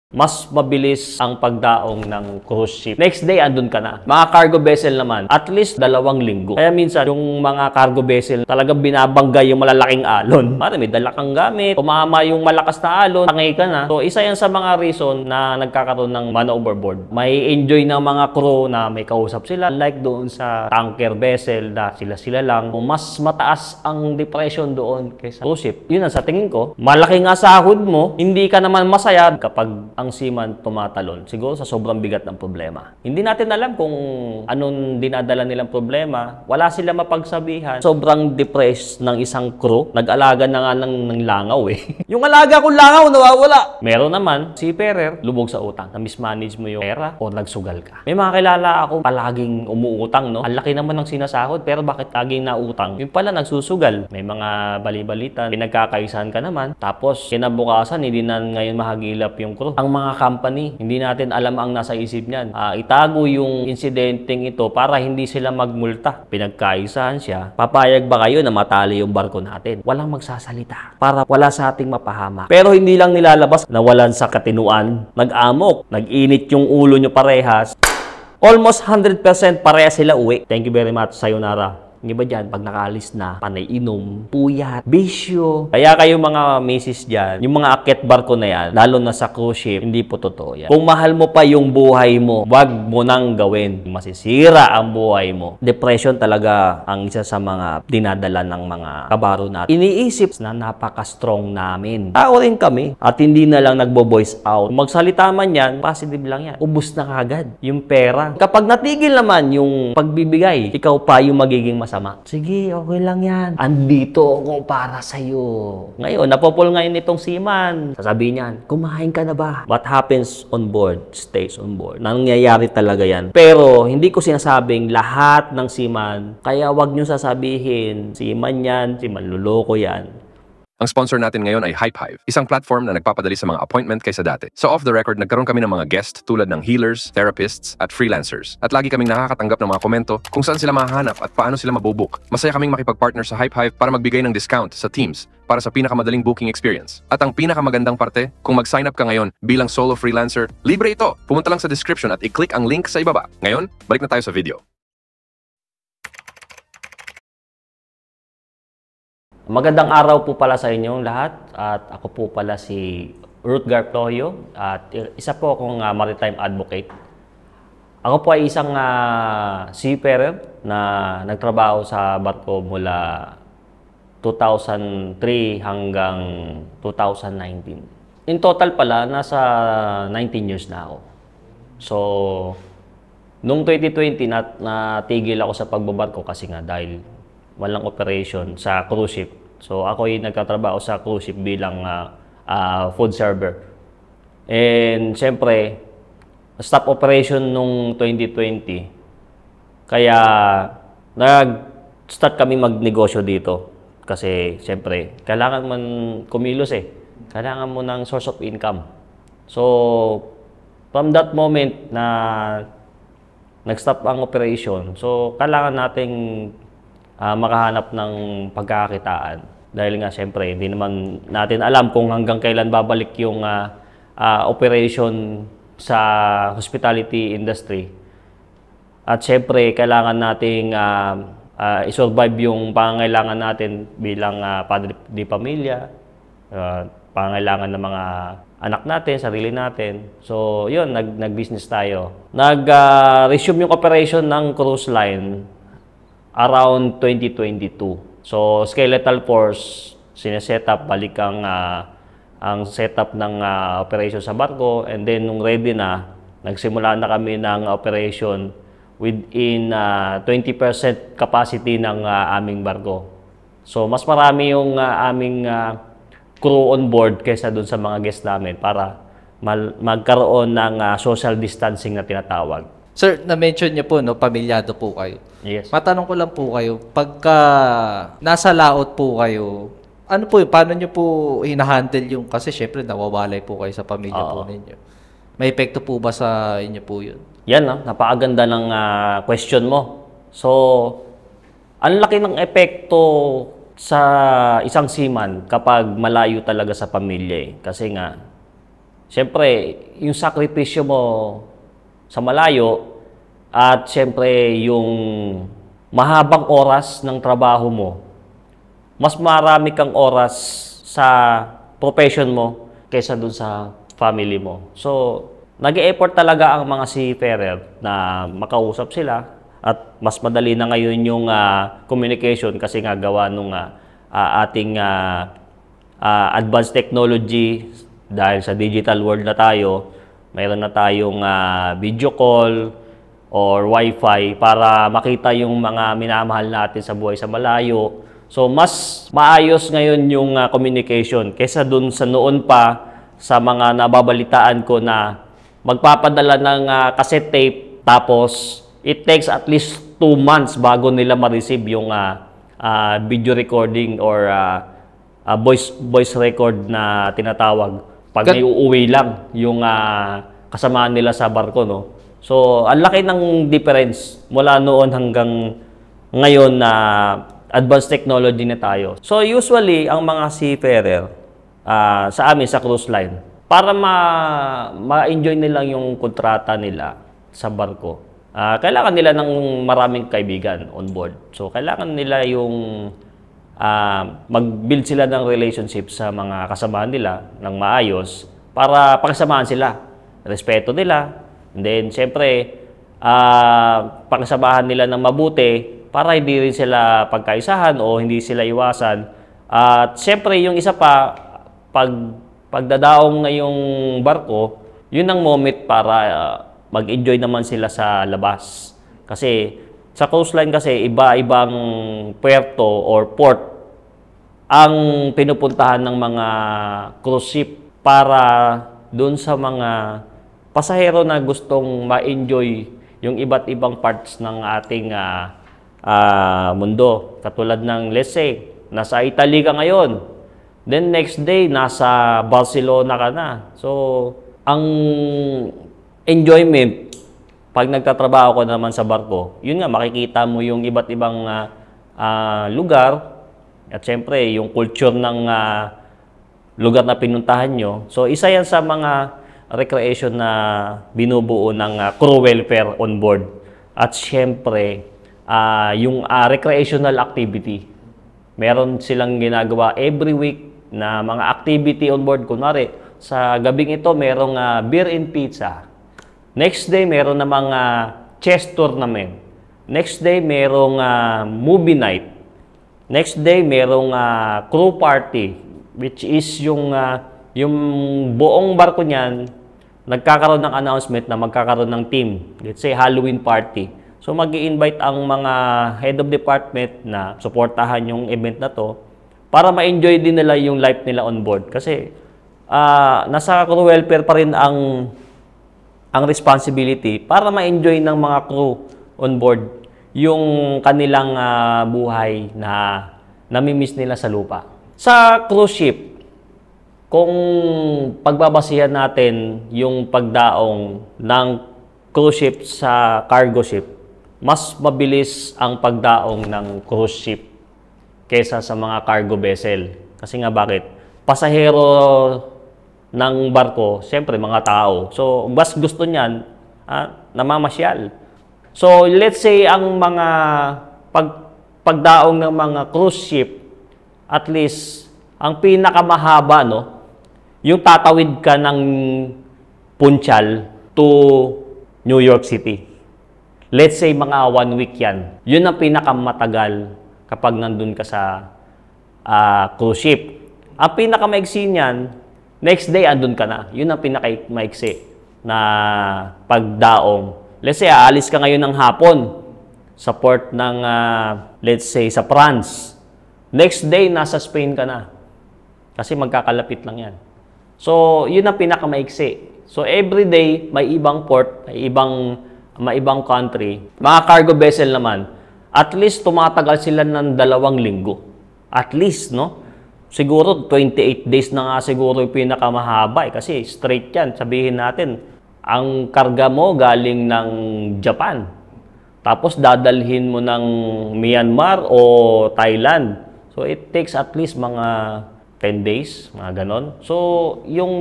Mas mabilis ang pagdaong ng cruise ship. Next day, andun ka na. Mga cargo vessel naman, at least 2 linggo. Kaya minsan, yung mga cargo vessel, talagang binabanggay yung malalaking alon. Para may dala kang gamit, tumama yung malakas na alon, tangay ka na. So, isa yan sa mga reason na nagkakaroon ng man overboard. May enjoy ng mga crew na may kausap sila. Like doon sa tanker vessel na sila-sila lang. Mas mataas ang depression doon kaysa cruise ship. Yun ang sa tingin ko. Malaki nga sahod mo, hindi ka naman masaya kapag ang seaman tumatalon. Siguro sa sobrang bigat ng problema. Hindi natin alam kung anong dinadala nilang problema. Wala sila mapagsabihan. Sobrang depressed ng isang crew. Nag-alaga na nga ng langaw eh. Yung alaga kong langaw nawawala. Meron naman, seafarer, lubog sa utang. Na-mismanage mo yung pera o nagsugal ka. May mga kilala ako palaging umuutang, no? Ang laki naman ng sinasahod, pero bakit laging nautang? Yung pala nagsusugal. May mga bali-balitan, pinagkakaisahan ka naman. Tapos, kinabukasan, hindi na ngayon mahagilap yung crew. Ang mga company, hindi natin alam ang nasa isip niyan. Itago yung insidenteng ito para hindi sila magmulta. Pinagkaisahan siya. Papayag ba kayo na matali yung barko natin? Walang magsasalita para wala sa ating mapahamak. Pero hindi lang nilalabas na walan sa katinuan. Nag-amok, nag-init yung ulo nyo parehas. Almost 100% pareha sila uwi. Thank you very much, sayonara. Hindi ba dyan, pag nakaalis na, panay inom, puyat, bisyo. Kaya kayo mga misis dyan, yung mga akit barko na yan, lalo na sa cruise ship, hindi po totoo yan. Kung mahal mo pa yung buhay mo, wag mo nang gawin. Masisira ang buhay mo. Depression talaga ang isa sa mga dinadala ng mga kabaro natin. Iniisip na napaka-strong namin. Tao rin kami. At hindi na lang nagbo-voice out. Kung magsalita man yan, positive lang yan. Ubus na kagad yung pera. Kapag natigil naman yung pagbibigay, ikaw pa yung magiging masama. Sige, okay lang yan. Andito ako para sa'yo. Ngayon, napopol ngayon itong seaman. Sasabihin niyan, kumain ka na ba? What happens on board, stays on board. Nangyayari talaga yan. Pero, hindi ko sinasabing lahat ng seaman. Kaya wag niyo sasabihin, seaman yan, seaman luloko yan. Ang sponsor natin ngayon ay HypeHive, isang platform na nagpapadali sa mga appointment kaysa dati. So off the record, nagkaroon kami ng mga guest tulad ng healers, therapists, at freelancers. At lagi kaming nakakatanggap ng mga komento kung saan sila mahahanap at paano sila mabubook. Masaya kaming makipag-partner sa HypeHive para magbigay ng discount sa teams para sa pinakamadaling booking experience. At ang pinakamagandang parte, kung mag-sign up ka ngayon bilang solo freelancer, libre ito! Pumunta lang sa description at i-click ang link sa ibaba. Ngayon, balik na tayo sa video. Magandang araw po pala sa inyong lahat at ako po pala si Rutger Ployo at isa po akong maritime advocate. Ako po ay isang seafarer na nagtrabaho sa barko mula 2003 hanggang 2019. In total pala, nasa 19 years na ako. So, noong 2020 natigil ako sa pagbabarko kasi nga dahil walang operation sa cruise ship. So, ako ay nagtatrabaho sa cruise ship bilang food server. And, siyempre, stop operation nung 2020. Kaya, nag-start kami magnegosyo dito. Kasi, siyempre, kailangan man kumilos eh. Kailangan mo ng source of income. So, from that moment na nag-stop ang operation, so, kailangan nating makahanap ng pagkakakitaan. Dahil nga, siyempre, hindi naman natin alam kung hanggang kailan babalik yung operation sa hospitality industry. At siyempre, kailangan nating i-survive yung pangangailangan natin bilang padre di pamilya, pangangailangan ng mga anak natin, sarili natin. So, yun, nag-business tayo. Nag-resume yung operation ng cruise line around 2022. So, skeletal force, sineset up, balik ang setup ng operation sa barko. And then, nung ready na, nagsimula na kami ng operation within 20% capacity ng aming barko. So, mas marami yung aming crew on board kaysa dun sa mga guests namin para magkaroon ng social distancing na tinatawag. Sir, na-mention niyo po, no, pamilyado po kayo. Yes. Matanong ko lang po kayo, pagka nasa laot po kayo, ano po yun, paano niyo po hinahandle yung, kasi syempre nawawalay po kayo sa pamilya po ninyo. May epekto po ba sa inyo po yun? Yan, napakaganda ng question mo. So, ang laki ng epekto sa isang seaman kapag malayo talaga sa pamilya eh. Kasi nga, Siyempre, yung sakripisyo mo sa malayo at siyempre yung mahabang oras ng trabaho mo, mas marami kang oras sa profession mo kaysa dun sa family mo. So, nag-e-effort talaga ang mga seafarer na makausap sila at mas madali na ngayon yung communication kasi nga gawa nung ating advanced technology dahil sa digital world na tayo. Mayroon na tayong video call or wifi para makita yung mga minamahal natin sa buhay sa malayo. So, mas maayos ngayon yung communication kaysa dun sa noon pa sa mga nababalitaan ko na magpapadala ng cassette tape tapos it takes at least 2 months bago nila ma-receive yung video recording or voice record na tinatawag. Pag may uuwi lang yung kasamaan nila sa barko, no? So, ang laki ng difference mula noon hanggang ngayon na advanced technology na tayo. So, usually, ang mga seafarer sa amin, sa cruise line, para ma-enjoy nila yung kontrata nila sa barko, kailangan nila ng maraming kaibigan on board. So, kailangan nila yung mag-build sila ng relationship sa mga kasamahan nila ng maayos para pakisamahan sila. Respeto nila. And then, siyempre, pakisamahan nila ng mabuti para hindi rin sila pagkaisahan o hindi sila iwasan. At siyempre, yung isa pa, pagdadaong ngayong barko, yun ang moment para mag-enjoy naman sila sa labas. Kasi sa cruise line kasi, iba-ibang puerto or port ang pinupuntahan ng mga cruise ship para doon sa mga pasahero na gustong ma-enjoy yung iba't ibang parts ng ating mundo. Katulad ng, let's say, nasa Italy ka ngayon. Then next day, nasa Barcelona ka na. So, ang enjoyment, pag nagtatrabaho ko naman sa barko, yun nga, makikita mo yung iba't ibang lugar. At syempre, yung culture ng lugar na pinuntahan nyo. So, isa yan sa mga recreation na binubuo ng crew welfare on board. At syempre, yung recreational activity. Meron silang ginagawa every week na mga activity on board. Kunwari, sa gabing ito, merong beer and pizza. Next day, meron na mga chess tournament. Next day, merong movie night. Next day, merong crew party, which is yung buong barko niyan, nagkakaroon ng announcement na magkakaroon ng team. Let's say, Halloween party. So, mag-i-invite ang mga head of department na suportahan yung event na to para ma-enjoy din nila yung life nila on board. Kasi, nasa crew welfare pa rin ang responsibility para ma-enjoy ng mga crew on board yung kanilang buhay na namimiss nila sa lupa. Sa cruise ship, kung pagbabasihan natin yung pagdaong ng cruise ship sa cargo ship, mas mabilis ang pagdaong ng cruise ship kaysa sa mga cargo vessel. Kasi nga bakit? Pasahero ng barko, siyempre mga tao. So, mas gusto niyan, namamasyal. So, let's say ang mga pagdaong ng mga cruise ship, at least, ang pinakamahaba, no, yung tatawid ka ng Punchal to New York City. Let's say mga 1 week yan. Yun ang pinakamatagal kapag nandun ka sa cruise ship. Ang pinakamaiksi niyan, next day andun ka na. Yun ang pinakamaiksi na pagdaong. Let's say, aalis ka ngayon ng hapon sa port ng, let's say, sa France. Next day, nasa Spain ka na. Kasi magkakalapit lang yan. So, yun ang pinakamaiksi. So, every day, may ibang port, may ibang country. Mga cargo vessel naman, at least tumatagal sila ng 2 linggo. At least, no? Siguro, 28 days na nga siguro yung pinakamahaba. Kasi straight yan. Sabihin natin, ang karga mo galing ng Japan. Tapos dadalhin mo ng Myanmar o Thailand. So it takes at least mga 10 days, mga ganon. So yung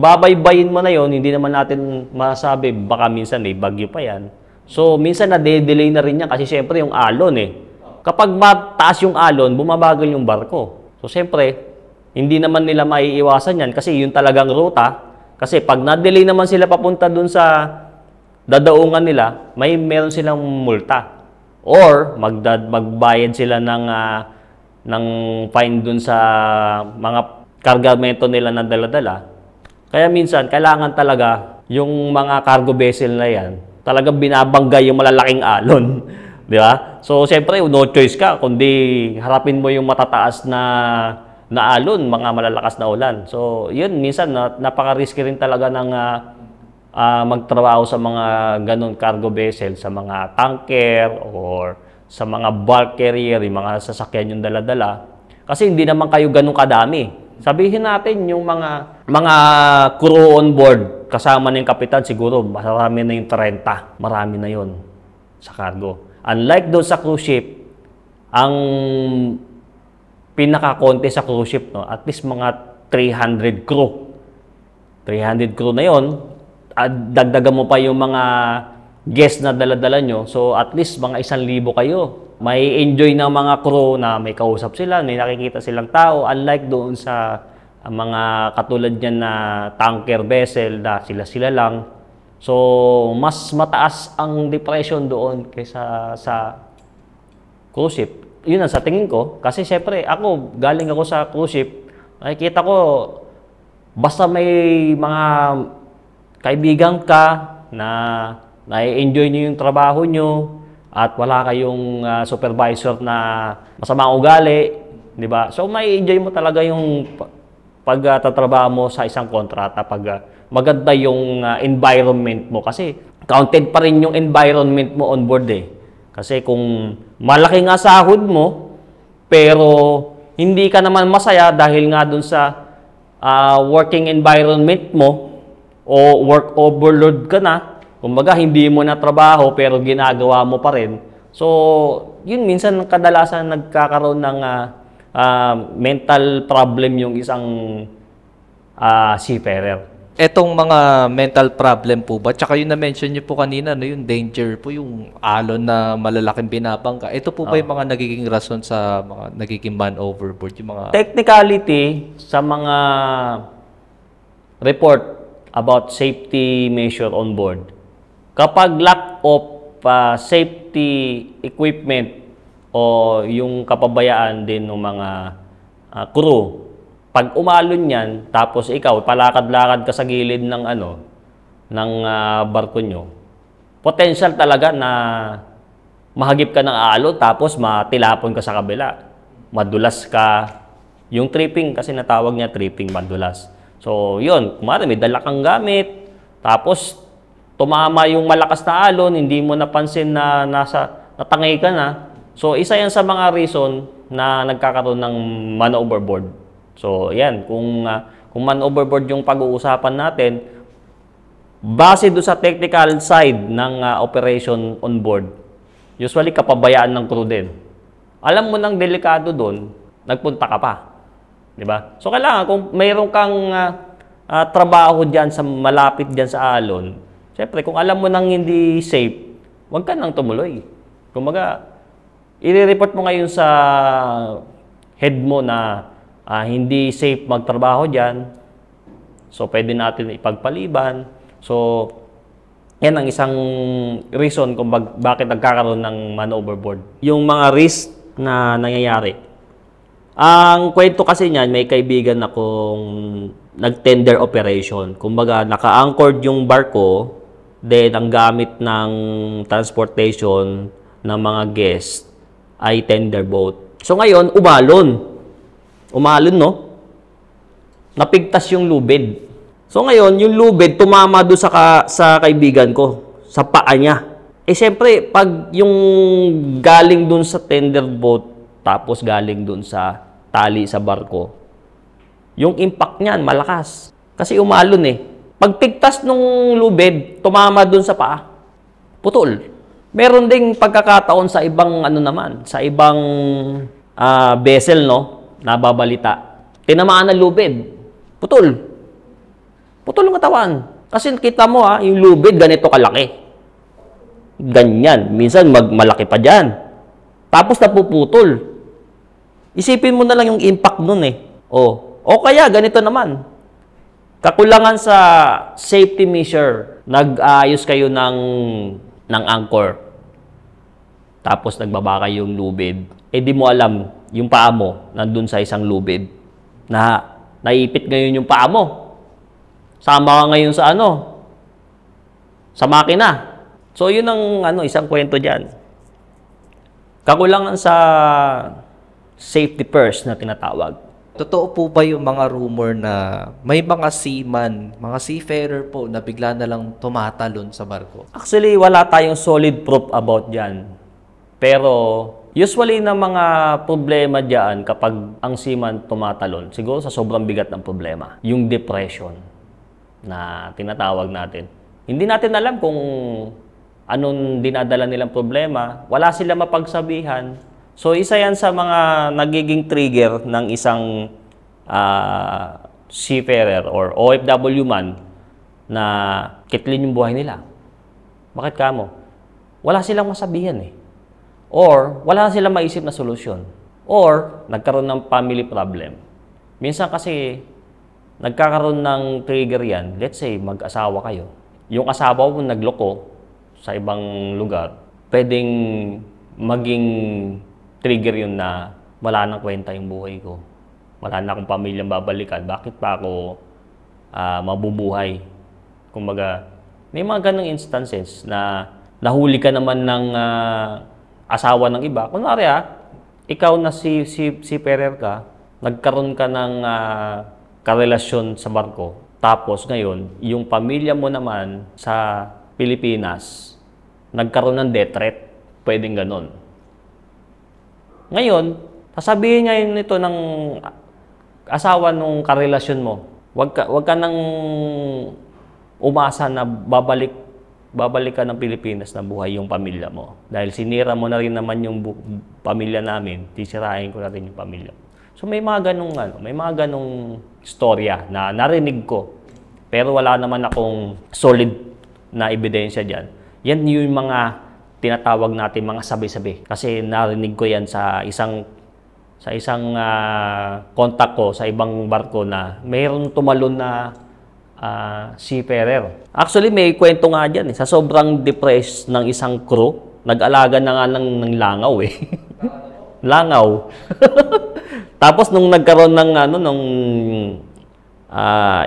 babaybayin mo na yon, hindi naman natin masabi, baka minsan may bagyo pa yan. So, minsan na-delay na rin yan kasi syempre yung alon eh. Kapag mataas yung alon, bumabagal yung barko. So, syempre, hindi naman nila maiiwasan yan kasi yun talagang ruta. Kasi pag na-delay naman sila papunta dun sa dadaungan nila, meron silang multa. Or, magbayad sila ng fine dun sa mga kargamento nila na dala-dala. Kaya minsan, kailangan talaga yung mga cargo vessel na yan, talagang binabanggay yung malalaking alon. Di ba? So, siyempre, no choice ka, kundi harapin mo yung matataas na alon, mga malalakas na ulan. So, yun, minsan, napaka-risky rin talaga ng magtrabaho sa mga ganun cargo vessel, sa mga tanker, or sa mga bulk carrier, yung mga sasakyan yung dala-dala. Kasi hindi naman kayo ganun kadami. Sabihin natin yung mga crew on board, kasama ng kapitan, siguro marami na yung 30. Marami na yon sa cargo. Unlike doon sa cruise ship, ang pinaka-konti sa cruise ship, no, at least mga 300 crew. 300 crew na yon. At dagdagan mo pa yung mga guest na dala-dala nyo. So at least mga 1,000 kayo. May enjoy ng mga crew na may kausap sila, may nakikita silang tao. Unlike doon sa mga katulad niyan na tanker vessel na sila-sila lang. So, mas mataas ang depression doon kaysa sa cruise ship. Yun ang sa tingin ko. Kasi syempre, galing ako sa cruise ship. Nakikita ko, basta may mga kaibigan ka na na-enjoy niyo yung trabaho nyo, at wala kayong supervisor na masamang ugali, di ba? So, may enjoy mo talaga yung pagtatrabaho mo sa isang kontrata pag maganda yung environment mo. Kasi counted pa rin yung environment mo on board eh. Kasi kung malaki nga sahod mo, pero hindi ka naman masaya dahil nga dun sa working environment mo o work overload ka na, kumbaga, hindi mo na trabaho pero ginagawa mo pa rin. So, yun minsan kadalasan nagkakaroon ng mental problem yung isang seafarer. Etong mga mental problem po ba? Tsaka yung na-mention niyo po kanina, no, yung danger po, yung alon na malalaking binabangga. Ito po ba yung mga nagiging rason sa mga nagiging man overboard? Yung mga... Technicality sa mga report about safety measure on board, kapag lack of safety equipment o yung kapabayaan din ng mga crew, pag umalon yan, tapos ikaw, palakad-lakad ka sa gilid ng barko nyo, potential talaga na mahagip ka ng alon, tapos matilapon ka sa kabila. Madulas ka. Yung tripping, kasi natawag niya tripping, madulas. So, yun, kumari may dala kang gamit, tapos tumama yung malakas na alon, hindi mo napansin na natangay ka na. So, isa yan sa mga reason na nagkakaroon ng man overboard. So, yan, kung man overboard yung pag-uusapan natin, base doon sa technical side ng operation on board, usually kapabayaan ng crew din. Alam mo nang delikado doon, nagpunta ka pa. Diba? So, kailangan kung mayroon kang trabaho dyan sa malapit dyan sa alon, siyempre, kung alam mo nang hindi safe, huwag ka nang tumuloy. Kumbaga, i-report mo ngayon sa head mo na hindi safe magtrabaho dyan. So, pwede natin ipagpaliban. So, yan ang isang reason kung bakit nagkakaroon ng man overboard. Yung mga risk na nangyayari. Ang kwento kasi niyan, may kaibigan akong nag-tender operation. Kumbaga, naka-anchored yung barko, then ang gamit ng transportation ng mga guest ay tender boat. So ngayon, umalon. Umalon, no? Napigtas yung lubid. So ngayon, yung lubid tumama doon sa kaibigan ko, sa paa niya. Eh syempre, pag yung galing doon sa tender boat, tapos galing doon sa tali sa barko, yung impact niyan malakas. Kasi umalon eh. Pagpigtas nung lubid, tumama doon sa paa. Putol. Meron ding pagkakataon sa ibang sa ibang vessel, no, nababalita. Tinamaan ng lubid. Putol. Putol yung katawan. Kasi kita mo yung lubid, ganito kalaki. Ganyan. Minsan, malaki pa dyan. Tapos napuputol. Isipin mo na lang yung impact nun eh. O kaya, ganito naman. Kakulangan sa safety measure. Nag-ayos kayo ng anchor. Tapos nagbaba yung lubid. Di mo alam, yung paa mo, nandun sa isang lubid. Naipit ngayon yung paa mo. Sama ka ngayon sa sa makina. So, yun ang isang kwento dyan. Kakulangan sa safety first na tinatawag. Totoo po ba yung mga rumor na may mga seaman, mga seafarer po na bigla na lang tumatalon sa barko? Actually, wala tayong solid proof about dyan. Pero, usually na mga problema dyan kapag ang seaman tumatalon, siguro sa sobrang bigat ng problema, yung depression na tinatawag natin. Hindi natin alam kung anong dinadala nilang problema. Wala sila mapagsabihan. So, isa yan sa mga nagiging trigger ng isang seafarer or OFW man na kitlin yung buhay nila. Bakit kamo? Wala silang masabihan eh. Or, wala silang maisip na solusyon. Or, nagkaroon ng family problem. Minsan kasi, nagkakaroon ng trigger yan. Let's say, mag-asawa kayo. Yung asawa mo nagloko sa ibang lugar, pwedeng maging trigger yun na wala nang kwenta yung buhay ko. Wala na akong pamilyang babalikan. Bakit pa ako mabubuhay? Kumbaga, may mga ganong instances na nahuli ka naman ng asawa ng iba. Kunwari ikaw na si Perer ka, nagkaroon ka ng karelasyon sa barko. Tapos ngayon, yung pamilya mo naman sa Pilipinas, nagkaroon ng death threat. Pwedeng ganon. Ngayon, sasabihin niya yun ito ng asawa nung karelasyon mo. Wag ka nang umasa na babalik ka ng Pilipinas na buhay yung pamilya mo. Dahil sinira mo na rin naman yung pamilya namin, sisirahin ko na rin yung pamilya mo. So may mga ganong storya na narinig ko. Pero wala naman akong solid na ebidensya diyan. Yan yung mga tinatawag natin mga sabi-sabi. Kasi narinig ko yan sa isang contact ko sa ibang barko na mayroong tumalon na seafarer. Actually, may kwento nga dyan. Sa sobrang depressed ng isang crew, nag-alaga na nga ng langaw eh. Langaw. Tapos nung nagkaroon ng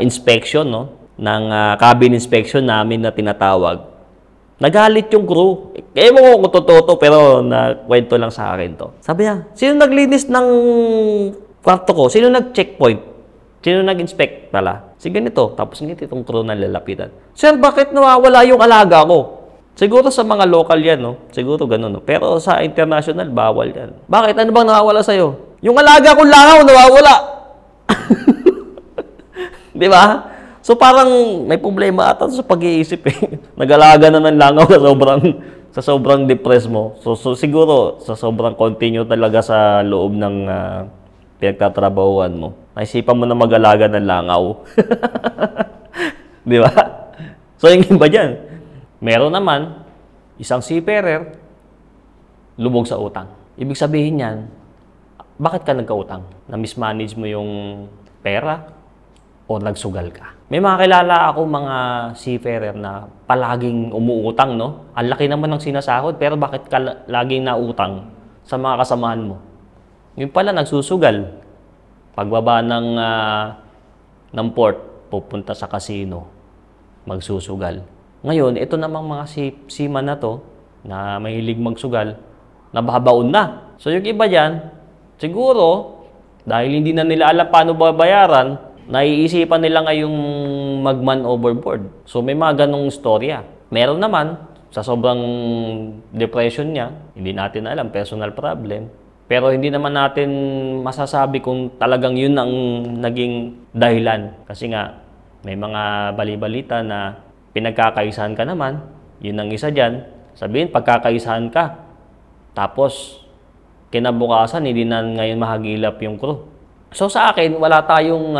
inspection, ng cabin inspection namin na tinatawag, nagalit yung crew. Kaya mo kung totoo, pero kwento lang sa akin to. Sabi niya, sino naglinis ng kwarto ko? Sino nag-checkpoint? Sino nag-inspect pala? Sige nito. Tapos itong crew na lalapitan. Sir, bakit nawawala yung alaga ko? Siguro sa mga local yan, siguro ganun. Pero sa international, bawal yan. Bakit? Ano bang nawawala sa'yo? Yung alaga kong langaw, nawawala. Di ba? So parang may problema ata sa pag-iisip eh. Nag-alaga na ng langaw sa sobrang depressed mo. So siguro sa sobrang continue talaga sa loob ng pinagtatrabahuan mo. Naisipan mo na mag-alaga ng langaw. Di ba? So yung iba dyan. Meron naman, isang seafarer, lubog sa utang. Ibig sabihin yan, bakit ka nagkautang? Na-mismanage mo yung pera o nagsugal ka? May mga kilala ako mga seafarer na palaging umuutang, Ang laki naman ng sinasahod, pero bakit ka laging nautang sa mga kasamahan mo? Yung pala, nagsusugal. Pagbaba ng port, pupunta sa casino, magsusugal. Ngayon, ito namang mga seaman na to, na mahilig magsugal, nababaon na. So yung iba dyan, siguro, dahil hindi na nila alam paano babayaran, naiisipan nila ngayong mag-man overboard. So may mga ganong storya. Meron naman, sa sobrang depression niya, hindi natin alam, personal problem. Pero hindi naman natin masasabi kung talagang yun ang naging dahilan. Kasi nga, may mga bali-balita na pinagkakaisahan ka naman, yun ang isa dyan. Sabihin, pagkakaisahan ka. Tapos, kinabukasan, hindi na ngayon mahagilap yung crew. So sa akin, wala tayong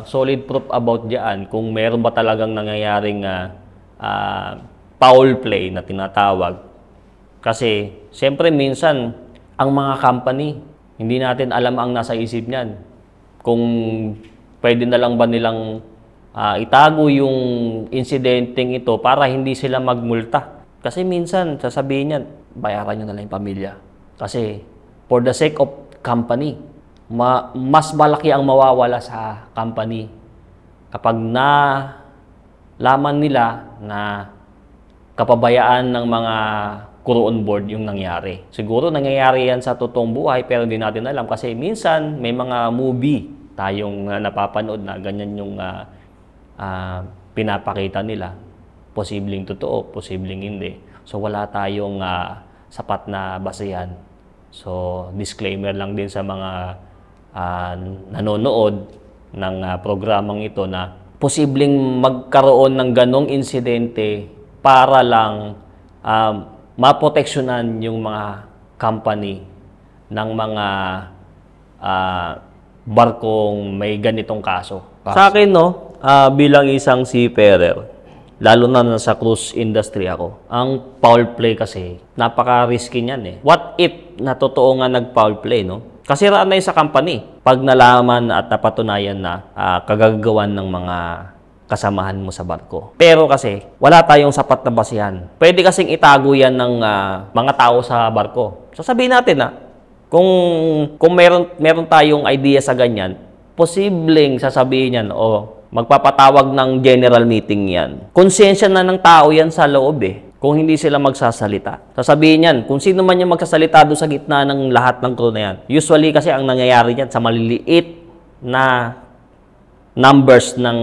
solid proof about diyan kung meron ba talagang nangyayaring foul play na tinatawag. Kasi, siyempre minsan, ang mga company, hindi natin alam ang nasa isip niyan. Kung pwede na lang ba nilang itago yung insidenteng ito para hindi sila magmulta. Kasi minsan, sasabihin niyan, bayaran nyo na lang yung pamilya. Kasi, for the sake of company, mas malaki ang mawawala sa company kapag laman nila na kapabayaan ng mga crew on board yung nangyari. Siguro nangyayari yan sa totoong buhay pero hindi natin alam kasi minsan may mga movie tayong napapanood na ganyan yung pinapakita nila. Posibleng totoo, posibleng hindi. So wala tayong sapat na basehan. So disclaimer lang din sa mga nanonood ng programang ito na posibleng magkaroon ng ganong insidente para lang maproteksyonan yung mga company ng mga barkong may ganitong kaso. Sa akin, no, bilang isang seafarer, lalo na sa cruise industry ako, ang foul play kasi, napaka-risky niyan eh. What if na totoo nga nag-foul play, no? Kasiraan na yun sa company pag nalaman at napatunayan na kagagawan ng mga kasamahan mo sa barko. Pero kasi, wala tayong sapat na basihan. Pwede kasing itago yan ng mga tao sa barko. So sabihin natin kung meron tayong idea sa ganyan, posibleng sasabihin yan, magpapatawag ng general meeting yan. Konsensya na ng tao yan sa loob kung hindi sila magsasalita. Sasabihin yan, kung sino man yung magsasalita doon sa gitna ng lahat ng crew na yan. Usually kasi ang nangyayari yan sa maliliit na numbers ng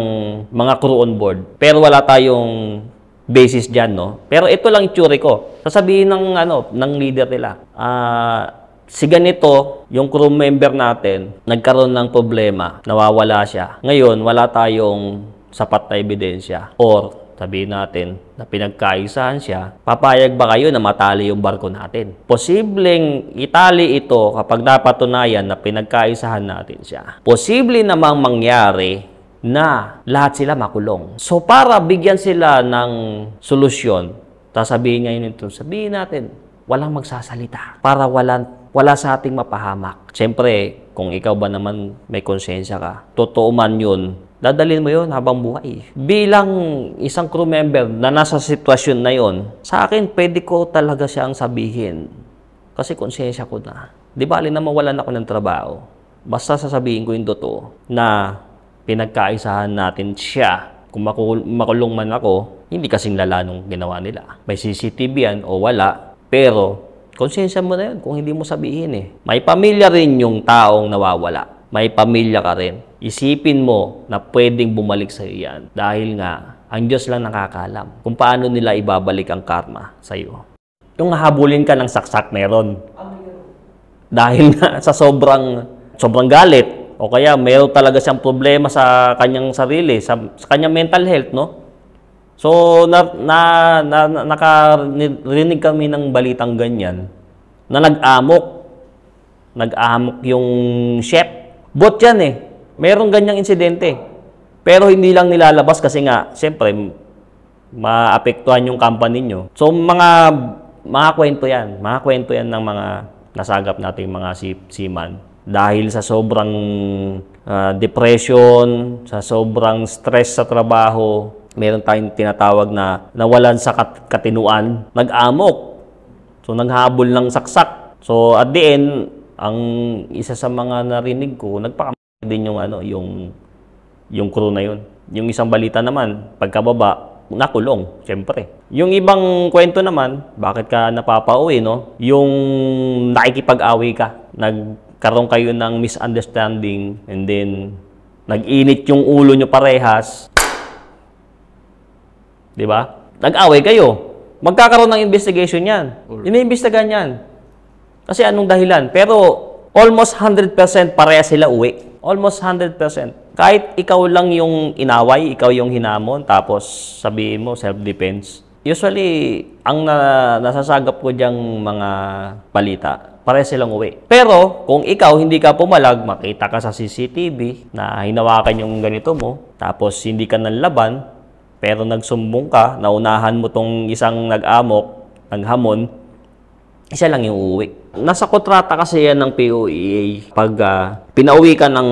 mga crew on board. Pero wala tayong basis dyan, no? Pero ito lang itsuri ko. Sasabihin ng leader nila, si ganito, yung crew member natin, nagkaroon ng problema, nawawala siya. Ngayon, wala tayong sapat na ebidensya. Or, sabihin natin na pinagkaisahan siya, papayag ba kayo na matali yung barko natin? Posibleng itali ito kapag napatunayan na pinagkaisahan natin siya. Posible namang mangyari na lahat sila makulong. So para bigyan sila ng solusyon, sasabihin natin, walang magsasalita para wala sa ating mapahamak. Siyempre, kung ikaw ba naman may konsensya ka, totoo man yun, dadalhin mo yun habang buhay. Bilang isang crew member na nasa sitwasyon na yun, sa akin, pwede ko talaga siyang sabihin. Kasi konsensya ko na. Di ba, alin na mawalan ako ng trabaho. Basta sasabihin ko yung totoo na pinagkaisahan natin siya. Kung makulong man ako, hindi kasing lala nung ginawa nila. May CCTV yan o wala, pero konsensya mo na yun kung hindi mo sabihin May pamilya rin yung taong nawawala. May pamilya ka rin. Isipin mo na pwedeng bumalik sa iyo yan. Dahil nga, ang Diyos lang nakakaalam kung paano nila ibabalik ang karma sa iyo. Yung habulin ka ng saksak meron. Dahil nga sa sobrang galit, o kaya meron talaga siyang problema sa kanyang sarili, sa kanyang mental health, no? So, nakarinig kami ng balitang ganyan na nag-amok yung chef. Bot yan Merong ganyang insidente. Pero hindi lang nilalabas kasi nga, siyempre, maapektuhan yung company nyo. So, mga kwento yan. Mga kwento yan ng mga nasagap nating mga seaman. Dahil sa sobrang depression, sa sobrang stress sa trabaho, meron tayong tinatawag na nawalan sa katinuan, nag-amok. So, naghabol ng saksak. So, at the end, ang isa sa mga narinig ko, din yung crew na yun. Yung isang balita naman, pagkababa, nakulong, siyempre. Yung ibang kwento naman, bakit ka napapauwi, no? Yung nakikipag-away ka, nagkaroon kayo ng misunderstanding, and then, nag-init yung ulo nyo parehas. Di ba? Nag-away kayo. Magkakaroon ng investigation yan. Iniimbestigahan yan. Kasi anong dahilan? Pero, almost 100% pareha sila uwi. Almost 100%. Kahit ikaw lang yung inaway, ikaw yung hinamon, tapos sabihin mo, self-defense. Usually, ang nasasagap ko diyang mga balita, pare silang uwi. Pero, kung ikaw hindi ka pumalag, makita ka sa CCTV na hinawakan yung ganito mo, tapos hindi ka nanlaban, pero nagsumbong ka, naunahan mo tong isang nag-amok, naghamon, isa lang yung uuwi. Nasa kontrata kasi yan ng POEA. Pag pinauwi ka ng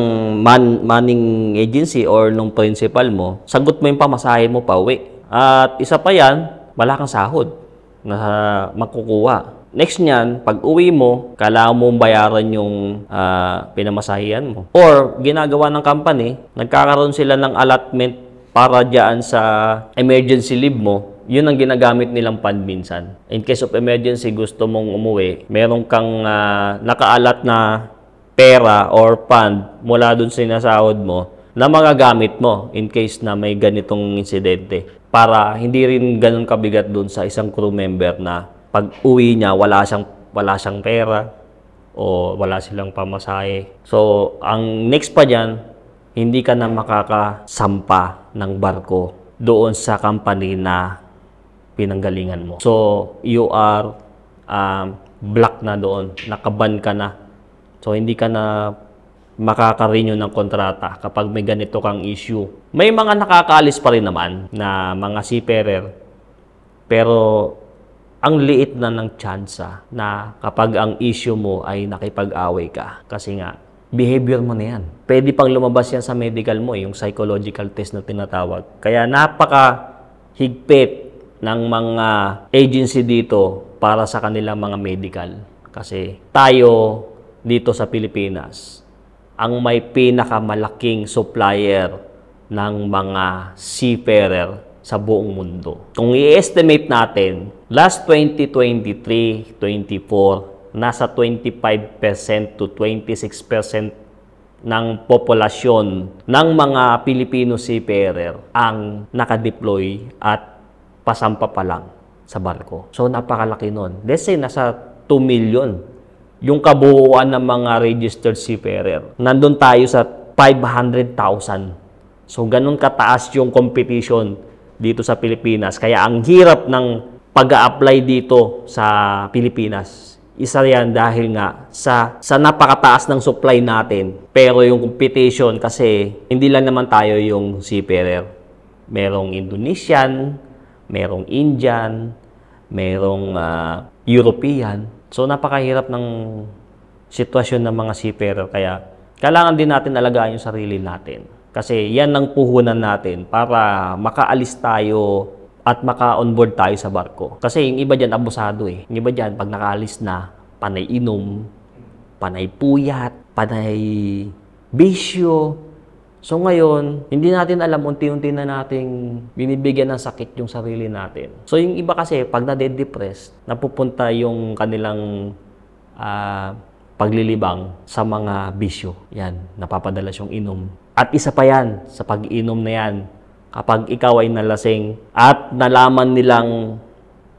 manning agency or nung principal mo, sagot mo yung pamasahe mo pa uwi. At isa pa yan, wala kang sahod na makukuha. Next niyan, pag uwi mo, kailangan mong bayaran yung pinamasahihan mo. Or, ginagawa ng company, nagkakaroon sila ng allotment para dyan sa emergency leave mo. Yun ang ginagamit nilang fund minsan. In case of emergency, gusto mong umuwi, meron kang nakaalat na pera or fund mula dun sa sinasahod mo na magagamit mo in case na may ganitong insidente. Para hindi rin ganun kabigat dun sa isang crew member na pag uwi niya, wala siyang pera o wala silang pamasahe. So, ang next pa dyan, hindi ka na makakasampa ng barko doon sa company na pinanggalingan mo. So, you are block na doon. Nakaban ka na. So, hindi ka na makaka-renew ng kontrata kapag may ganito kang issue. May mga nakakaalis pa rin naman na mga seafarer. Pero, ang liit na ng tsansa na kapag ang issue mo ay nakipag-away ka. Kasi nga, behavior mo na yan. Pwede pang lumabas yan sa medical mo, yung psychological test na tinatawag. Kaya napaka-higpit ng mga agency dito para sa kanilang mga medical. Kasi tayo dito sa Pilipinas, ang may pinakamalaking supplier ng mga seafarer sa buong mundo. Kung i-estimate natin, last 2023-24, nasa 25% to 26% ng populasyon ng mga Pilipino seafarer ang nakadeploy at pasampa pa lang sa barko. So, napakalaki nun. Let's say, nasa 2 million yung kabuuan ng mga registered seafarer. Nandun tayo sa 500,000. So, ganun kataas yung competition dito sa Pilipinas. Kaya, ang hirap ng pag-a-apply dito sa Pilipinas. Isa yan dahil nga sa napakataas ng supply natin. Pero yung competition kasi hindi lang naman tayo yung seafarer. Merong Indonesian, merong Indian, merong European. So napakahirap ng sitwasyon ng mga seafarer. Kaya kailangan din natin alagaan yung sarili natin. Kasi yan ang puhunan natin para makaalis tayo at maka-onboard tayo sa barko. Kasi yung iba dyan abusado eh. Yung iba dyan pag nakaalis na, panay inom, panay puyat, panay bisyo. So ngayon, hindi natin alam, unti-unti na nating binibigyan ng sakit yung sarili natin. So yung iba kasi, pag na-depressed, napupunta yung kanilang paglilibang sa mga bisyo. Yan, napapadalas yung inom. At isa pa yan, sa pag-inom na yan, kapag ikaw ay nalasing at nalaman nilang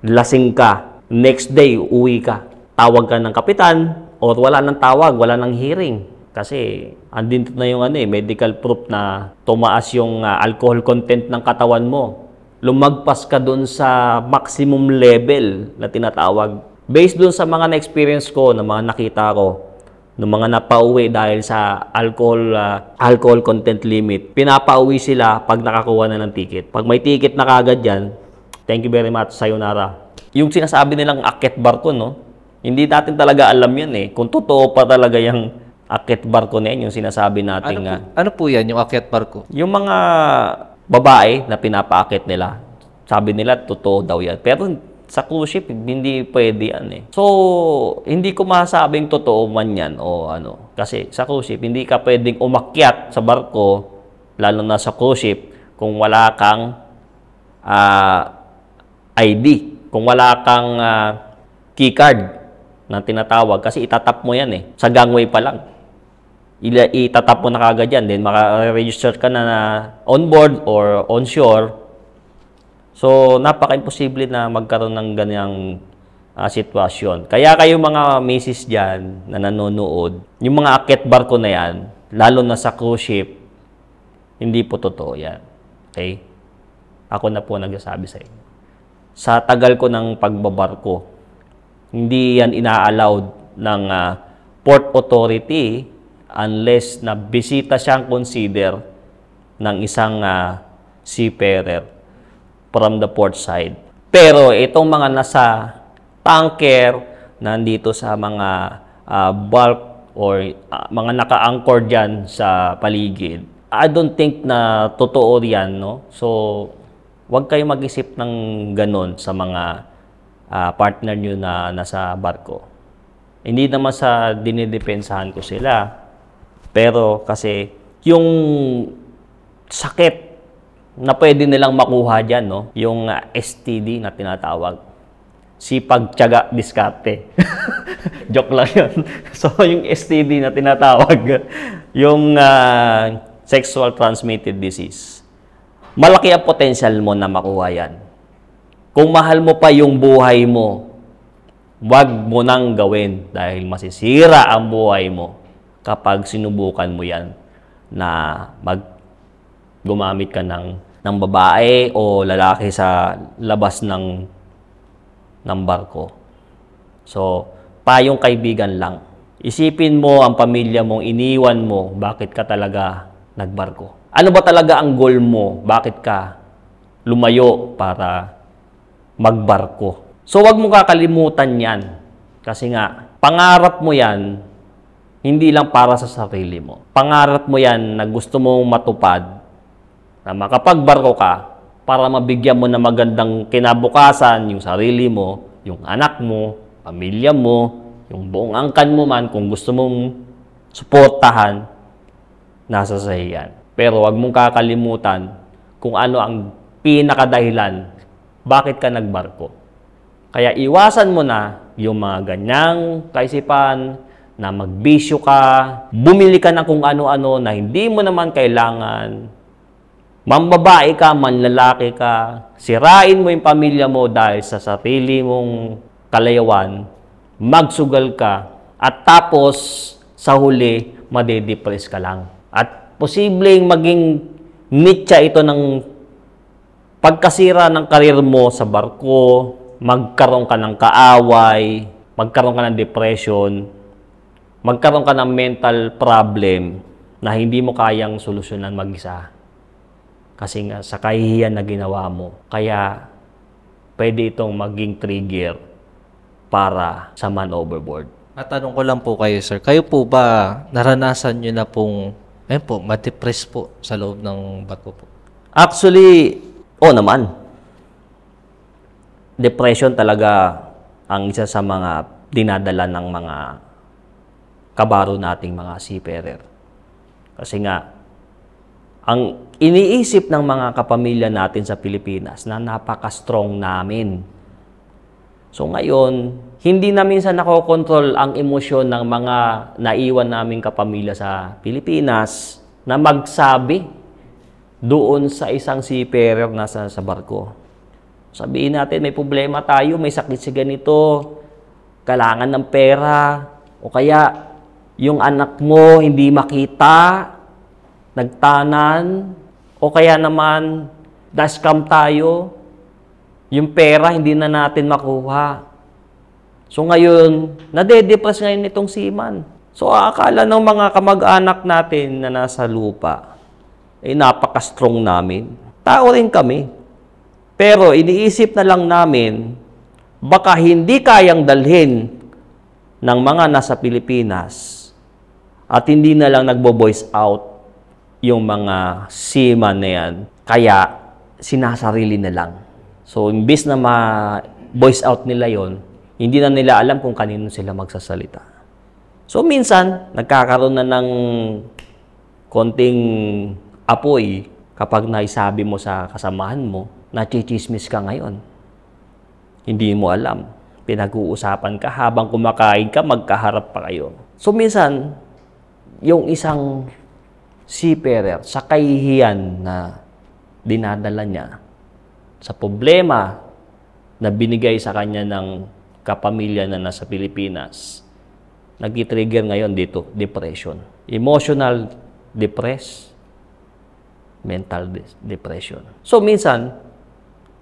lasing ka, next day, uwi ka. Tawag ka ng kapitan o wala nang tawag, wala nang hearing. Kasi andito na yung medical proof na tumaas yung alcohol content ng katawan mo. Lumagpas ka dun sa maximum level na tinatawag. Based dun sa mga na-experience ko, na mga nakita ko, ng mga napauwi dahil sa alcohol content limit, pinapauwi sila pag nakakuha na ng ticket. Pag may ticket na kagad yan, thank you very much, sayonara. Yung sinasabi nilang akit barko, no? Hindi natin talaga alam yan eh. Kung totoo pa talaga yung akit barko na yan, yung sinasabi natin Ano po yan, yung akyat barko? yung mga babae na pinapaakit nila, sabi nila, totoo daw yan. Pero sa cruise ship, hindi pwede yan eh. So, hindi ko masabing totoo man yan o ano. Kasi sa cruise ship, hindi ka pwedeng umakyat sa barko, lalo na sa cruise ship, kung wala kang ID. Kung wala kang keycard na tinatawag. Kasi itatap mo yan eh. Sa gangway pa lang. Itatap mo na kagad yan. Then, maka-register ka na on board or on shore. So, napaka-imposible na magkaroon ng ganyang sitwasyon. Kaya kayo mga misis dyan na nanonood, yung mga akit barko na yan, lalo na sa cruise ship, hindi po totoo yan. Okay? Ako na po nagsasabi sa inyo. sa tagal ko ng pagbabarko, hindi yan ina-allowed ng port authority unless na bisita siyang consider ng isang seafarer from the port side. Pero itong mga nasa tanker, nandito sa mga bulk or mga naka-anchor dyan sa paligid, I don't think na totoo yan, no? So, huwag kayo mag-isip ng ganon sa mga partner nyo na nasa barko. Hindi naman sa dinidepensahan ko sila. Pero kasi yung sakit na pwede nilang makuha dyan, no? Yung STD na tinatawag. Sipag, tiyaga, diskarte. Joke lang yun. So, yung STD na tinatawag, yung sexual transmitted disease, malaki ang potential mo na makuha yan. Kung mahal mo pa yung buhay mo, wag mo nang gawin dahil masisira ang buhay mo kapag sinubukan mo yan na gumamit ka ng babae o lalaki sa labas ng barko. So, payong kaibigan lang. Isipin mo ang pamilya mong iniwan mo, bakit ka talaga nagbarko? Ano ba talaga ang goal mo? Bakit ka lumayo para magbarko? So, wag mo kakalimutan yan. Kasi nga, pangarap mo yan, hindi lang para sa sarili mo. Pangarap mo yan na gusto mong matupad, na makapagbarko ka, para mabigyan mo na magandang kinabukasan yung sarili mo, yung anak mo, pamilya mo, yung buong angkan mo man, kung gusto mong suportahan, nasa sayo yan. Pero wag mong kakalimutan kung ano ang pinakadahilan bakit ka nagbarko. Kaya iwasan mo na yung mga ganyang kaisipan na magbisyo ka, bumili ka ng kung ano-ano na hindi mo naman kailangan, mambabae ka, manlalaki ka, sirain mo yung pamilya mo dahil sa sarili mong kalayawan, magsugal ka, at tapos sa huli, madedepress ka lang. At posibleng maging mitya ito ng pagkasira ng karir mo sa barko, magkaroon ka ng kaaway, magkaroon ka ng depression, magkaroon ka ng mental problem na hindi mo kayang solusyonan mag-isa. Kasi nga, sa kahihiyan na ginawa mo. Kaya, pwede itong maging trigger para sa man overboard. At tanong ko lang po kayo, sir. Kayo po ba, naranasan nyo na pong, ayun po, ma-depress po sa loob ng barko po? Actually, naman. Depression talaga ang isa sa mga dinadala ng mga kabaro nating mga seafarer. Kasi nga, ang iniisip ng mga kapamilya natin sa Pilipinas na napaka-strong namin. So ngayon, hindi na minsan nakokontrol ang emosyon ng mga naiwan naming kapamilya sa Pilipinas na magsabi doon sa isang seafarer na sa barko. Sabihin natin, may problema tayo, may sakit si ganito, kailangan ng pera, o kaya yung anak mo hindi makita, nagtanan, o kaya naman dashcam tayo, yung pera hindi na natin makuha. So ngayon, nade-depress ngayon itong seaman. So akala ng mga kamag-anak natin na nasa lupa, napaka-strong namin. Tao rin kami. Pero iniisip na lang namin, baka hindi kayang dalhin ng mga nasa Pilipinas at hindi na lang nagbo-voice out yung mga seaman na yan. Kaya sinasarili na lang. So, imbis na ma-voice out nila yon, hindi na nila alam kung kanino sila magsasalita. So, minsan, nagkakaroon na ng konting apoy kapag naisabi mo sa kasamahan mo, nachichismis ka ngayon. Hindi mo alam. Pinag-uusapan ka habang kumakain ka, magkaharap pa kayo. So, minsan, yung isang seafarer sa kahihiyan na dinadala niya sa problema na binigay sa kanya ng kapamilya na nasa Pilipinas, nag-trigger ngayon dito, depression. Emotional depress, mental depression. So, minsan,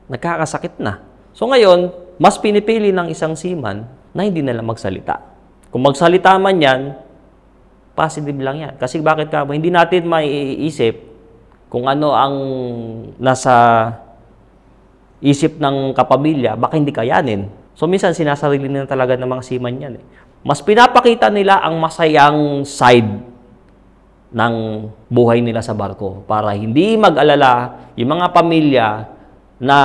nagkakasakit na. So ngayon, mas pinipili ng isang seaman na hindi na lang magsalita. Kung magsalita man yan, positive lang yan. Kasi bakit ka ba? Hindi natin maiisip kung ano ang nasa isip ng kapamilya, baka hindi kayanin. So minsan sinasarili nila talaga ng mga seaman yan. Mas pinapakita nila ang masayang side ng buhay nila sa barko para hindi mag-alala yung mga pamilya na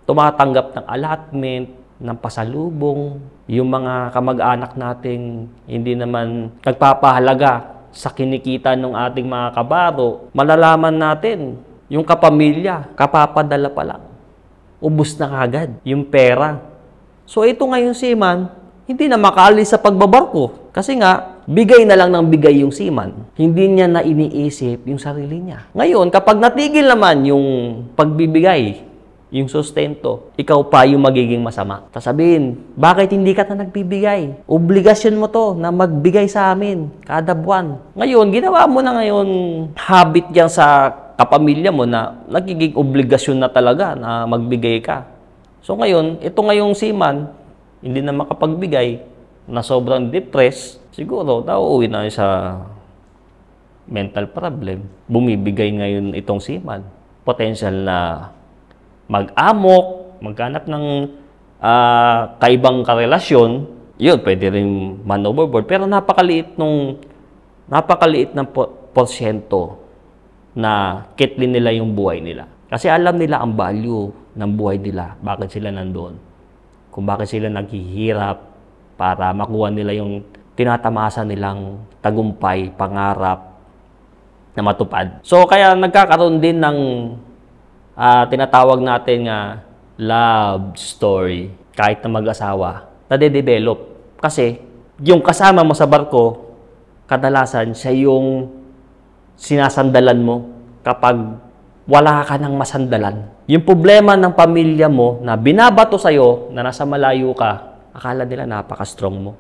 tumatanggap ng allotment, ng pasalubong, yung mga kamag-anak nating hindi naman nagpapahalaga sa kinikita ng ating mga kabaro, malalaman natin yung kapamilya, kapapadala pa lang. Ubus na kagad yung pera. So ito ngayon seaman, hindi na makaalis sa pagbabarko. Kasi nga, bigay na lang ng bigay yung seaman. Hindi niya na iniisip yung sarili niya. Ngayon, kapag natigil naman yung pagbibigay, yung sustento, ikaw pa yung magiging masama. Sasabihin, bakit hindi ka na nagbibigay? Obligasyon mo to na magbigay sa amin kada buwan. Ngayon, ginawa mo na ngayon habit yan sa kapamilya mo na nagiging obligasyon na talaga na magbigay ka. So ngayon, ito ngayong seaman, hindi na makapagbigay, na sobrang depressed, siguro nauuwi na sa mental problem. Bumibigay ngayon itong seaman. Potential na mag-amok, maghanap ng kaibang karelasyon, yun, pwede rin man-overboard. Pero napakaliit ng porsyento na kitlin nila yung buhay nila. Kasi alam nila ang value ng buhay nila, bakit sila nandoon. Kung bakit sila naghihirap para makuha nila yung tinatamasa nilang tagumpay, pangarap na matupad. So, kaya nagkakaroon din ng tinatawag natin nga love story kahit na mag-asawa, nade-develop. Kasi, yung kasama mo sa barko, kadalasan siya yung sinasandalan mo kapag wala ka ng masandalan. Yung problema ng pamilya mo na binabato sa'yo na nasa malayo ka, akala nila napaka-strong mo.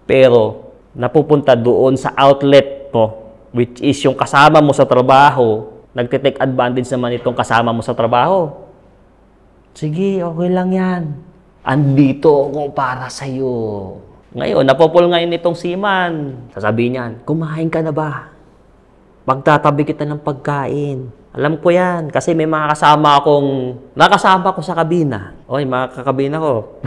Pero, napupunta doon sa outlet mo, which is yung kasama mo sa trabaho, nagtitake advantage naman itong kasama mo sa trabaho. Sige, okay lang yan. Andito ako para sa'yo. Ngayon, napupul ngayon itong seaman. Sasabihin niyan, kumain ka na ba? Magtatabi kita ng pagkain. Alam ko yan, kasi may mga nakasama ko sa kabina. Oy, mga kakabina ko.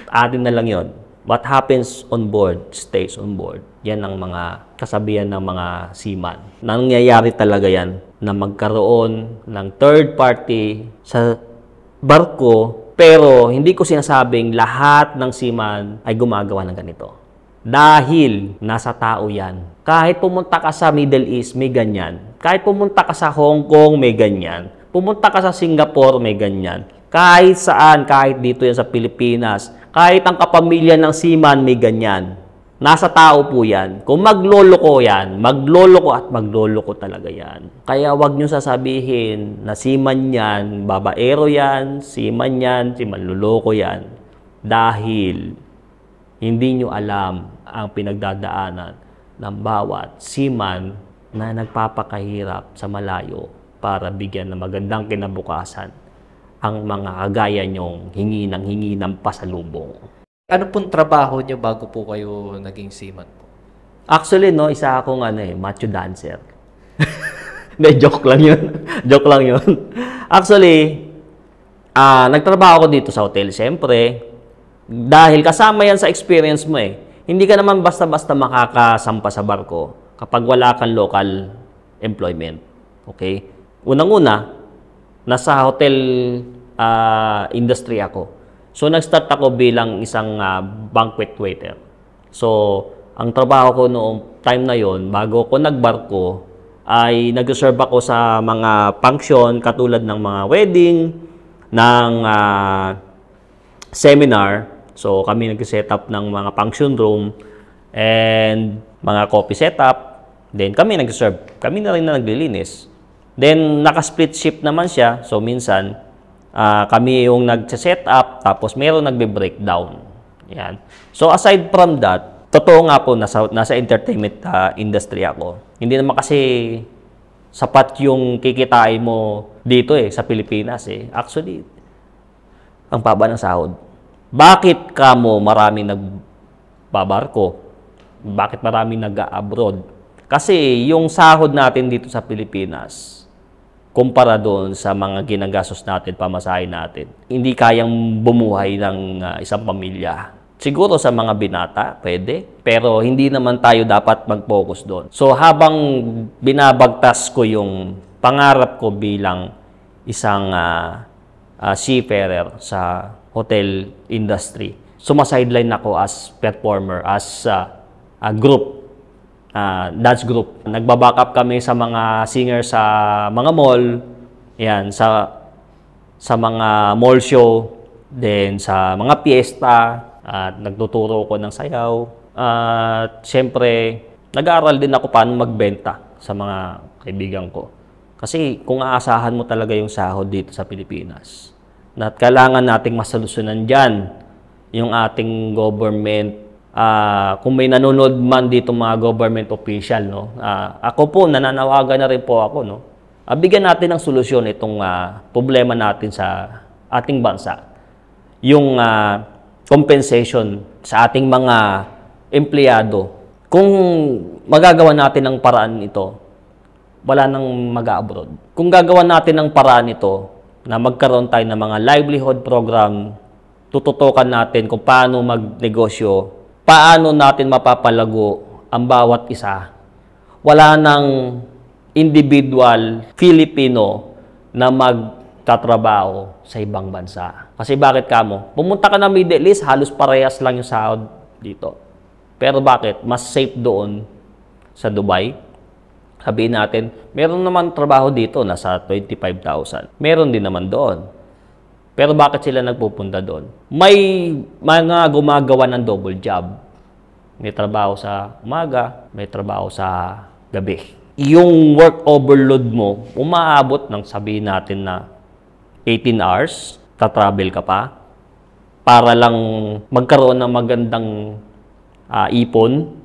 Atin na lang yon. What happens on board, stays on board. Yan ang mga kasabihan ng mga seaman. Nangyayari talaga yan na magkaroon ng third party sa barko, pero hindi ko sinasabing lahat ng seaman ay gumagawa ng ganito. Dahil nasa tao yan. Kahit pumunta ka sa Middle East, may ganyan. Kahit pumunta ka sa Hong Kong, may ganyan. Pumunta ka sa Singapore, may ganyan. Kahit saan, kahit dito yan sa Pilipinas, kahit ang kapamilya ng seaman, may ganyan. Nasa tao po yan. Kung magloloko yan, magloloko at magloloko talaga yan. Kaya wag nyo sasabihin na seaman yan, babaero yan, seaman yan, si manluloko yan. Dahil hindi nyo alam ang pinagdadaanan ng bawat seaman na nagpapakahirap sa malayo para bigyan ng magandang kinabukasan ang mga kagaya nyong hingi ng pasalubong. Ano pong trabaho nyo bago po kayo naging seaman po? Actually, no, isa akong macho dancer. Hindi, joke lang yun. Joke lang yun. Actually, nagtrabaho ako dito sa hotel, siyempre. Dahil kasama yan sa experience mo eh. Hindi ka naman basta-basta makakasampa sa barko kapag wala kang local employment. Okay? Unang-una, nasa hotel industry ako. So, nag-start ako bilang isang banquet waiter. So, ang trabaho ko noong time na yon, bago ako nagbarko, ay nag-serve ako sa mga function katulad ng mga wedding, ng seminar. So, kami nag-set up ng mga function room and mga coffee setup. Then, kami nag-serve. Kami na rin na naglilinis. Then, naka-split shift naman siya. So, minsan, kami yung nag-set up, tapos meron nagbe-breakdown. Yan. So, aside from that, totoo nga po, nasa entertainment industry ako. Hindi naman kasi sapat yung kikitain mo dito sa Pilipinas. Actually, ang baba ng sahod. Bakit kamo maraming nagbabarko? Bakit maraming nag-abroad? Kasi yung sahod natin dito sa Pilipinas, kumpara doon sa mga ginagastos natin, pamasahe natin, hindi kayang bumuhay ng isang pamilya. Siguro sa mga binata, pwede. Pero hindi naman tayo dapat mag-focus doon. So habang binabagtas ko yung pangarap ko bilang isang seafarer sa hotel industry, sumasideline ako as performer, as a group. Dance group. Nagba-backup kami sa mga singers sa mga mall, yan, sa mga mall show, then sa mga piyesta, at nagtuturo ko ng sayaw. At siyempre, nag-aaral din ako paano magbenta sa mga kaibigan ko. Kasi kung aasahan mo talaga yung sahod dito sa Pilipinas, na kailangan nating masolusyonan dyan yung ating government. Kung may nanonood man dito mga government official, no? Ako po, nananawagan na rin po ako, no? Bigyan natin ng solusyon itong problema natin sa ating bansa. Yung compensation sa ating mga empleyado. Kung magagawa natin ang paraan ito, wala nang mag-abroad. Kung gagawa natin ang paraan ito, na magkaroon tayo ng mga livelihood program, tututukan natin kung paano magnegosyo, paano natin mapapalago ang bawat isa. Wala nang individual Filipino na magtatrabaho sa ibang bansa. Kasi bakit kamo? Pumunta ka ng Middle East, halos parehas lang yung sahod dito. Pero bakit? Mas safe doon sa Dubai. Sabihin natin, meron naman trabaho dito, nasa 25,000. Meron din naman doon. Pero bakit sila nagpupunta doon? May mga gumagawa ng double job. May trabaho sa umaga, may trabaho sa gabi. Yung work overload mo, umaabot ng sabihin natin na 18 hours, tatravel ka pa, para lang magkaroon ng magandang ipon.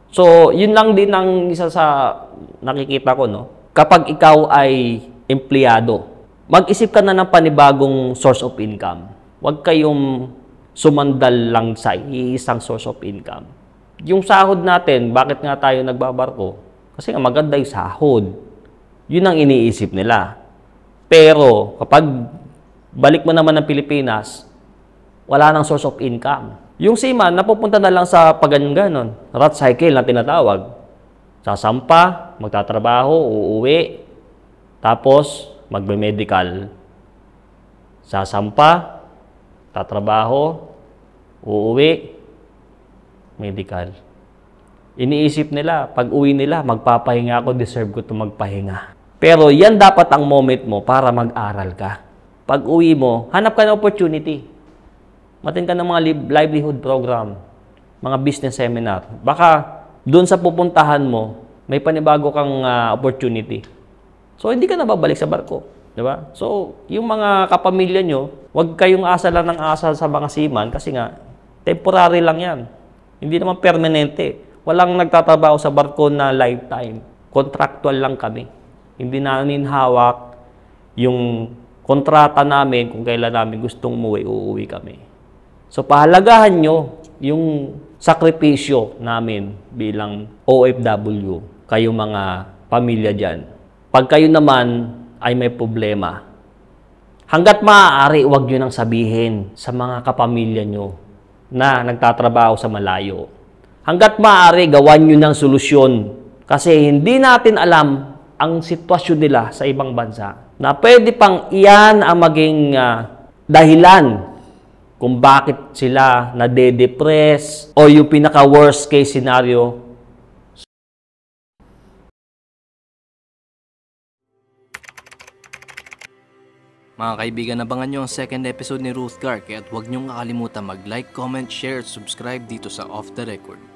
So, yun lang din ang isa sa nakikita ko, no? Kapag ikaw ay empleyado, mag-isip ka na ng panibagong source of income. Huwag kayong sumandal lang sa iisang source of income. Yung sahod natin, bakit nga tayo nagbabarko? Kasi nga maganda yung sahod. Yun ang iniisip nila. Pero kapag balik mo naman ng Pilipinas, wala nang source of income. Yung seaman, napupunta na lang sa pag-ganon, rat cycle na tinatawag. Sasampa, magtatrabaho, uuwi, tapos magbe-medical. Sasampa, tatrabaho, uuwi, medical. Iniisip nila, pag uwi nila, magpapahinga ako, deserve ko ito magpahinga. Pero yan dapat ang moment mo para mag-aral ka. Pag uwi mo, hanap ka ng opportunity. Matin ka ng mga livelihood program, mga business seminar. Baka doon sa pupuntahan mo, may panibago kang opportunity. So, hindi ka na babalik sa barko. Diba? So, yung mga kapamilya nyo, huwag kayong asa lang ng asa sa mga seaman kasi nga, temporary lang yan. Hindi naman permanente. Walang nagtatrabaho sa barko na lifetime. Contractual lang kami. Hindi namin hawak yung kontrata namin kung kailan namin gustong uuwi kami. So, pahalagahan nyo yung sakripisyo namin bilang OFW, kayong mga pamilya dyan. Pag kayo naman ay may problema, hanggat maaari, huwag nyo nang sabihin sa mga kapamilya nyo na nagtatrabaho sa malayo. Hanggat maaari, gawan nyo ng solusyon. Kasi hindi natin alam ang sitwasyon nila sa ibang bansa na pwede pang iyan ang maging dahilan kung bakit sila nade-depress o yung pinaka-worst case scenario. Mga kaibigan, abangan nyo ang second episode ni Ruth Gar, kaya huwag nyong kakalimutan mag-like, comment, share, at subscribe dito sa Off The Record.